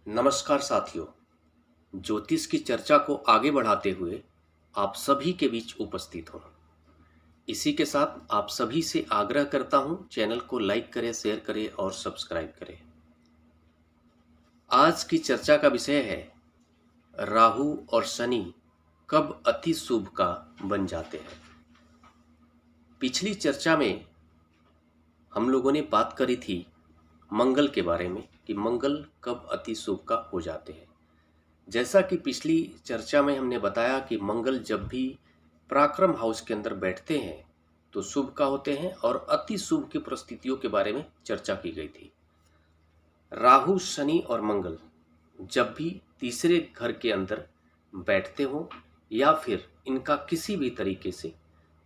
नमस्कार साथियों। ज्योतिष की चर्चा को आगे बढ़ाते हुए आप सभी के बीच उपस्थित हूँ। इसी के साथ आप सभी से आग्रह करता हूँ, चैनल को लाइक करें, शेयर करें और सब्सक्राइब करें। आज की चर्चा का विषय है राहु और शनि कब अति शुभ का बन जाते हैं। पिछली चर्चा में हम लोगों ने बात करी थी मंगल के बारे में कि मंगल कब अति शुभ का हो जाते हैं। जैसा कि पिछली चर्चा में हमने बताया कि मंगल जब भी पराक्रम हाउस के अंदर बैठते हैं तो शुभ का होते हैं और अति शुभ की परिस्थितियों के बारे में चर्चा की गई थी। राहु, शनि और मंगल जब भी तीसरे घर के अंदर बैठते हो या फिर इनका किसी भी तरीके से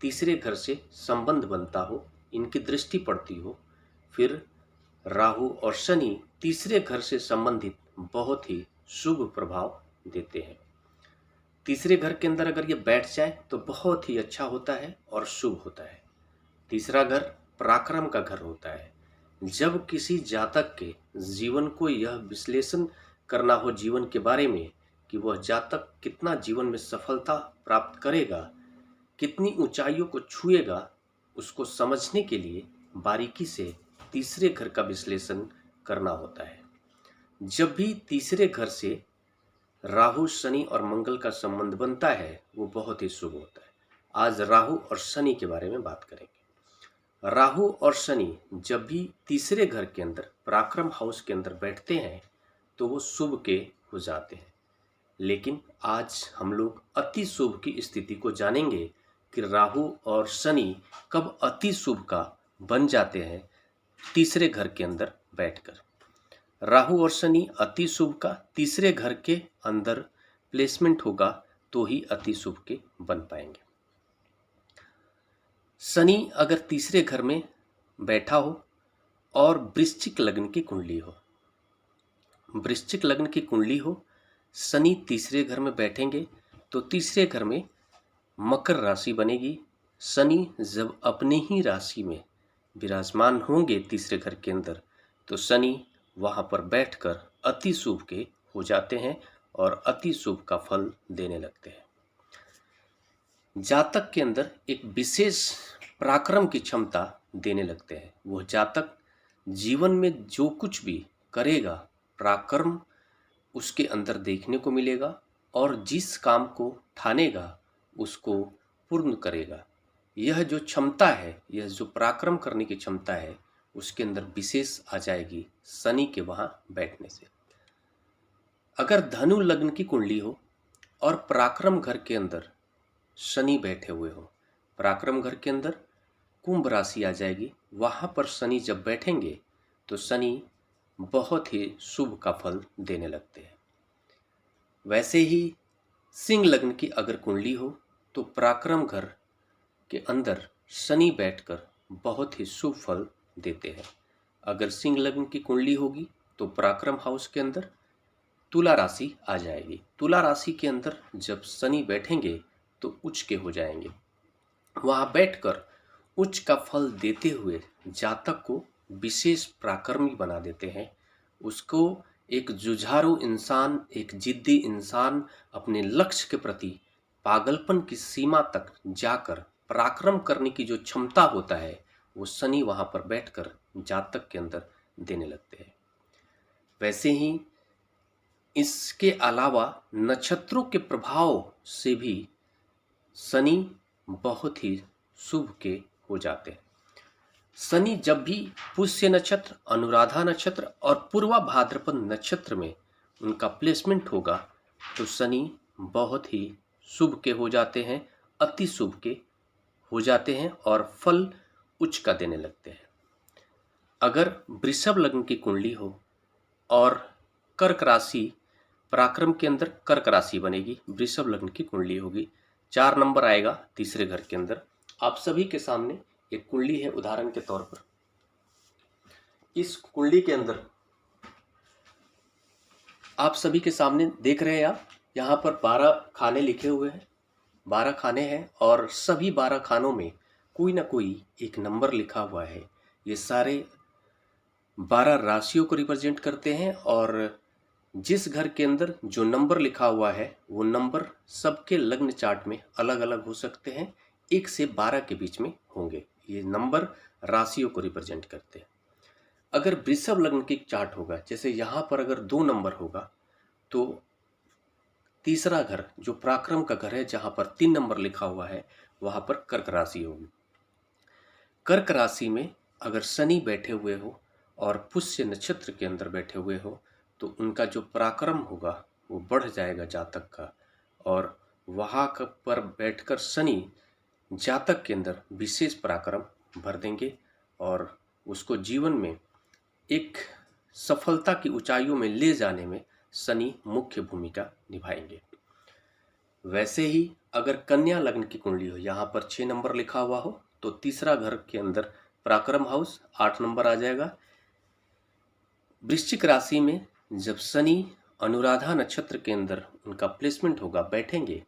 तीसरे घर से संबंध बनता हो, इनकी दृष्टि पड़ती हो, फिर राहु और शनि तीसरे घर से संबंधित बहुत ही शुभ प्रभाव देते हैं। तीसरे घर के अंदर अगर ये बैठ जाए तो बहुत ही अच्छा होता है और शुभ होता है। तीसरा घर पराक्रम का घर होता है। जब किसी जातक के जीवन को यह विश्लेषण करना हो जीवन के बारे में कि वह जातक कितना जीवन में सफलता प्राप्त करेगा, कितनी ऊंचाइयों को छुएगा, उसको समझने के लिए बारीकी से तीसरे घर का विश्लेषण करना होता है। जब भी तीसरे घर से राहु, शनि और मंगल का संबंध बनता है वो बहुत ही शुभ होता है। आज राहु और शनि के बारे में बात करेंगे। राहु और शनि जब भी तीसरे घर के अंदर पराक्रम हाउस के अंदर बैठते हैं तो वो शुभ के हो जाते हैं। लेकिन आज हम लोग अति शुभ की स्थिति को जानेंगे कि राहु और शनि कब अति शुभ का बन जाते हैं तीसरे घर के अंदर बैठकर। राहु और शनि अति शुभ का तीसरे घर के अंदर प्लेसमेंट होगा तो ही अति शुभ के बन पाएंगे। शनि अगर तीसरे घर में बैठा हो और वृश्चिक लग्न की कुंडली हो, वृश्चिक लग्न की कुंडली हो, शनि तीसरे घर में बैठेंगे तो तीसरे घर में मकर राशि बनेगी। शनि जब अपने ही राशि में विराजमान होंगे तीसरे घर के अंदर तो शनि वहां पर बैठकर अति शुभ के हो जाते हैं और अति शुभ का फल देने लगते हैं। जातक के अंदर एक विशेष पराक्रम की क्षमता देने लगते हैं। वह जातक जीवन में जो कुछ भी करेगा पराक्रम उसके अंदर देखने को मिलेगा और जिस काम को ठानेगा उसको पूर्ण करेगा। यह जो क्षमता है, यह जो पराक्रम करने की क्षमता है उसके अंदर विशेष आ जाएगी शनि के वहां बैठने से। अगर धनु लग्न की कुंडली हो और पराक्रम घर के अंदर शनि बैठे हुए हो, पराक्रम घर के अंदर कुंभ राशि आ जाएगी। वहां पर शनि जब बैठेंगे तो शनि बहुत ही शुभ का फल देने लगते हैं। वैसे ही सिंह लग्न की अगर कुंडली हो तो पराक्रम घर के अंदर शनि बैठकर बहुत ही शुभ फल देते हैं। अगर सिंह लग्न की कुंडली होगी तो पराक्रम हाउस के अंदर तुला राशि आ जाएगी। तुला राशि के अंदर जब शनि बैठेंगे तो उच्च के हो जाएंगे। वहां बैठकर उच्च का फल देते हुए जातक को विशेष पराक्रमी बना देते हैं। उसको एक जुझारू इंसान, एक जिद्दी इंसान, अपने लक्ष्य के प्रति पागलपन की सीमा तक जाकर पराक्रम करने की जो क्षमता होता है वो शनि वहां पर बैठकर जातक के अंदर देने लगते हैं। वैसे ही इसके अलावा नक्षत्रों के प्रभाव से भी शनि बहुत ही शुभ के हो जाते हैं। शनि जब भी पुष्य नक्षत्र, अनुराधा नक्षत्र और पूर्वा भाद्रपद नक्षत्र में उनका प्लेसमेंट होगा तो शनि बहुत ही शुभ के हो जाते हैं, अति शुभ के हो जाते हैं और फल उच्च का देने लगते हैं। अगर वृषभ लग्न की कुंडली हो और कर्क राशि, पराक्रम के अंदर कर्क राशि बनेगी, वृषभ लग्न की कुंडली होगी, 4 नंबर आएगा तीसरे घर के अंदर। आप सभी के सामने एक कुंडली है उदाहरण के तौर पर। इस कुंडली के अंदर आप सभी के सामने देख रहे हैं आप, यहाँ पर 12 खाने लिखे हुए हैं, 12 खाने हैं और सभी 12 खानों में कोई ना कोई एक नंबर लिखा हुआ है। ये सारे 12 राशियों को रिप्रेजेंट करते हैं और जिस घर के अंदर जो नंबर लिखा हुआ है वो नंबर सबके लग्न चार्ट में अलग अलग हो सकते हैं, 1 से 12 के बीच में होंगे। ये नंबर राशियों को रिप्रेजेंट करते हैं। अगर वृषभ लग्न की चार्ट होगा, जैसे यहाँ पर अगर 2 नंबर होगा तो तीसरा घर जो पराक्रम का घर है, जहाँ पर 3 नंबर लिखा हुआ है, वहाँ पर कर्क राशि होगी। कर्क राशि में अगर शनि बैठे हुए हो और पुष्य नक्षत्र के अंदर बैठे हुए हो तो उनका जो पराक्रम होगा वो बढ़ जाएगा जातक का, और वहाँ पर बैठकर शनि जातक के अंदर विशेष पराक्रम भर देंगे और उसको जीवन में एक सफलता की ऊंचाइयों में ले जाने में शनि मुख्य भूमिका निभाएंगे। वैसे ही अगर कन्या लग्न की कुंडली हो, यहाँ पर 6 नंबर लिखा हुआ हो तो तीसरा घर के अंदर पराक्रम हाउस 8 नंबर आ जाएगा। वृश्चिक राशि में जब शनि अनुराधा नक्षत्र के अंदर उनका प्लेसमेंट होगा, बैठेंगे,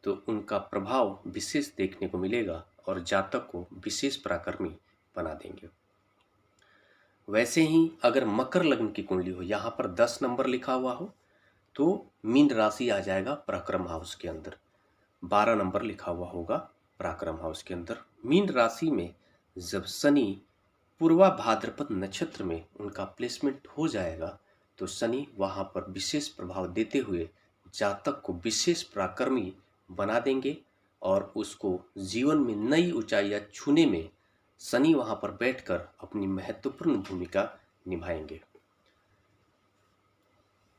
तो उनका प्रभाव विशेष देखने को मिलेगा और जातक को विशेष पराक्रमी बना देंगे। वैसे ही अगर मकर लग्न की कुंडली हो, यहाँ पर 10 नंबर लिखा हुआ हो तो मीन राशि आ जाएगा पराक्रम हाउस के अंदर। 12 नंबर लिखा हुआ होगा पराक्रम हाउस के अंदर। मीन राशि में जब शनि पूर्वा भाद्रपद नक्षत्र में उनका प्लेसमेंट हो जाएगा तो शनि वहाँ पर विशेष प्रभाव देते हुए जातक को विशेष पराक्रमी बना देंगे और उसको जीवन में नई ऊंचाइयां छूने में शनि वहाँ पर बैठकर अपनी महत्वपूर्ण भूमिका निभाएंगे।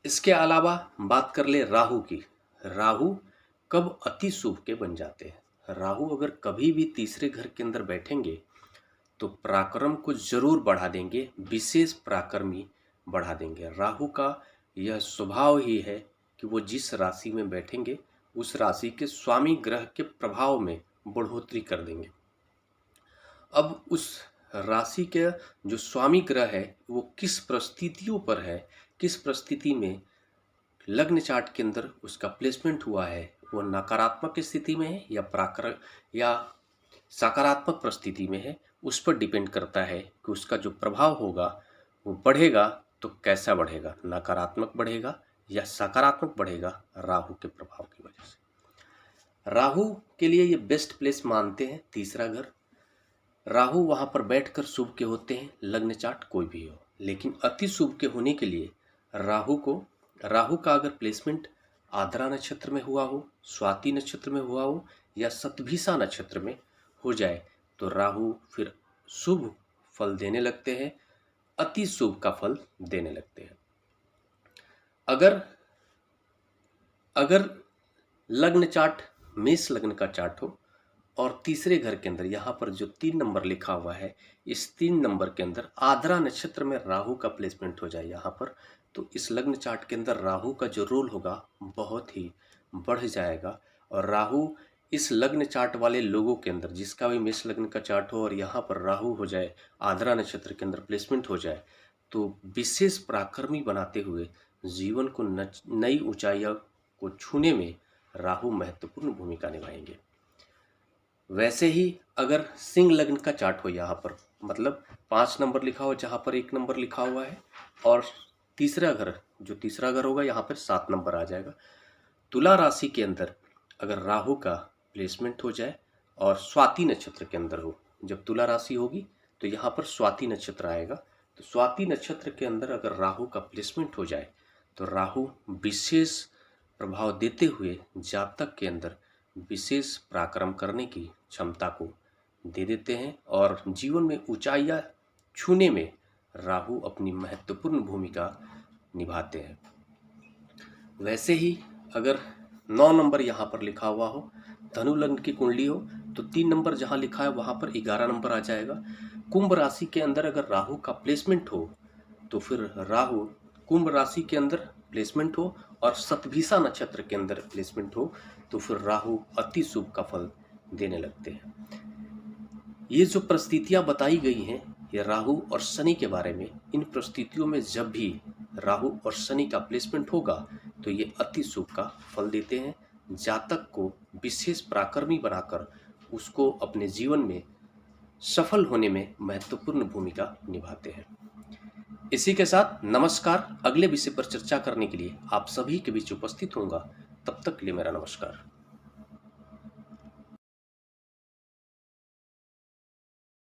इसके अलावा बात कर ले राहु की। राहु कब अति शुभ के बन जाते हैं? राहु अगर कभी भी तीसरे घर के अंदर बैठेंगे तो पराक्रम को जरूर बढ़ा देंगे, विशेष पराक्रमी बढ़ा देंगे। राहु का यह स्वभाव ही है कि वो जिस राशि में बैठेंगे उस राशि के स्वामी ग्रह के प्रभाव में बढ़ोतरी कर देंगे। अब उस राशि के जो स्वामी ग्रह है वो किस परिस्थितियों पर है, किस परिस्थिति में लग्न चार्ट के अंदर उसका प्लेसमेंट हुआ है, वो नकारात्मक स्थिति में है या सकारात्मक परिस्थिति में है, उस पर डिपेंड करता है कि उसका जो प्रभाव होगा वो बढ़ेगा तो कैसा बढ़ेगा, नकारात्मक बढ़ेगा या सकारात्मक बढ़ेगा राहु के प्रभाव की वजह से। राहु के लिए ये बेस्ट प्लेस मानते हैं तीसरा घर। राहु वहाँ पर बैठकर शुभ के होते हैं, लग्न चार्ट कोई भी हो, लेकिन अति शुभ के होने के लिए राहु का अगर प्लेसमेंट आद्रा नक्षत्र में हुआ हो, स्वाति नक्षत्र में हुआ हो या शतभिषा नक्षत्र में हो जाए तो राहु फिर शुभ फल देने लगते हैं, अति शुभ का फल देने लगते हैं। अगर लग्न चार्ट मेष लग्न का चार्ट हो और तीसरे घर के अंदर यहाँ पर जो 3 नंबर लिखा हुआ है, इस 3 नंबर के अंदर आद्रा नक्षत्र में राहु का प्लेसमेंट हो जाए यहाँ पर, तो इस लग्न चार्ट के अंदर राहु का जो रोल होगा बहुत ही बढ़ जाएगा। और राहु इस लग्न चार्ट वाले लोगों के अंदर, जिसका भी मेष लग्न का चार्ट हो और यहाँ पर राहु हो जाए, आद्रा नक्षत्र के अंदर प्लेसमेंट हो जाए, तो विशेष पराक्रमी बनाते हुए जीवन को नई ऊंचाइयों को छूने में राहु महत्वपूर्ण भूमिका निभाएंगे। वैसे ही अगर सिंह लग्न का चार्ट हो, यहाँ पर मतलब 5 नंबर लिखा हो जहाँ पर 1 नंबर लिखा हुआ है, और तीसरा घर होगा यहाँ पर 7 नंबर आ जाएगा। तुला राशि के अंदर अगर राहु का प्लेसमेंट हो जाए और स्वाति नक्षत्र के अंदर हो, जब तुला राशि होगी तो यहाँ पर स्वाति नक्षत्र आएगा, तो स्वाति नक्षत्र के अंदर अगर राहु का प्लेसमेंट हो जाए तो राहु विशेष प्रभाव देते हुए जातक के अंदर विशेष पराक्रम करने की क्षमता को दे देते हैं और जीवन में ऊंचाइयां छूने में राहु अपनी महत्वपूर्ण भूमिका निभाते हैं। वैसे ही अगर 9 नंबर यहाँ पर लिखा हुआ हो, धनु लग्न की कुंडली हो, तो 3 नंबर जहाँ लिखा है वहाँ पर 11 नंबर आ जाएगा। कुंभ राशि के अंदर अगर राहु का प्लेसमेंट हो तो फिर राहु कुंभ राशि के अंदर प्लेसमेंट हो और शतभिषा नक्षत्र के अंदर प्लेसमेंट हो तो फिर राहु अति शुभ का फल देने लगते हैं। ये जो परिस्थितियां बताई गई हैं ये राहु और शनि के बारे में, इन परिस्थितियों में जब भी राहु और शनि का प्लेसमेंट होगा तो ये अति शुभ का फल देते हैं, जातक को विशेष पराक्रमी बनाकर उसको अपने जीवन में सफल होने में महत्वपूर्ण भूमिका निभाते हैं। इसी के साथ नमस्कार। अगले विषय पर चर्चा करने के लिए आप सभी के बीच उपस्थित होऊंगा। तब तक के लिए मेरा नमस्कार।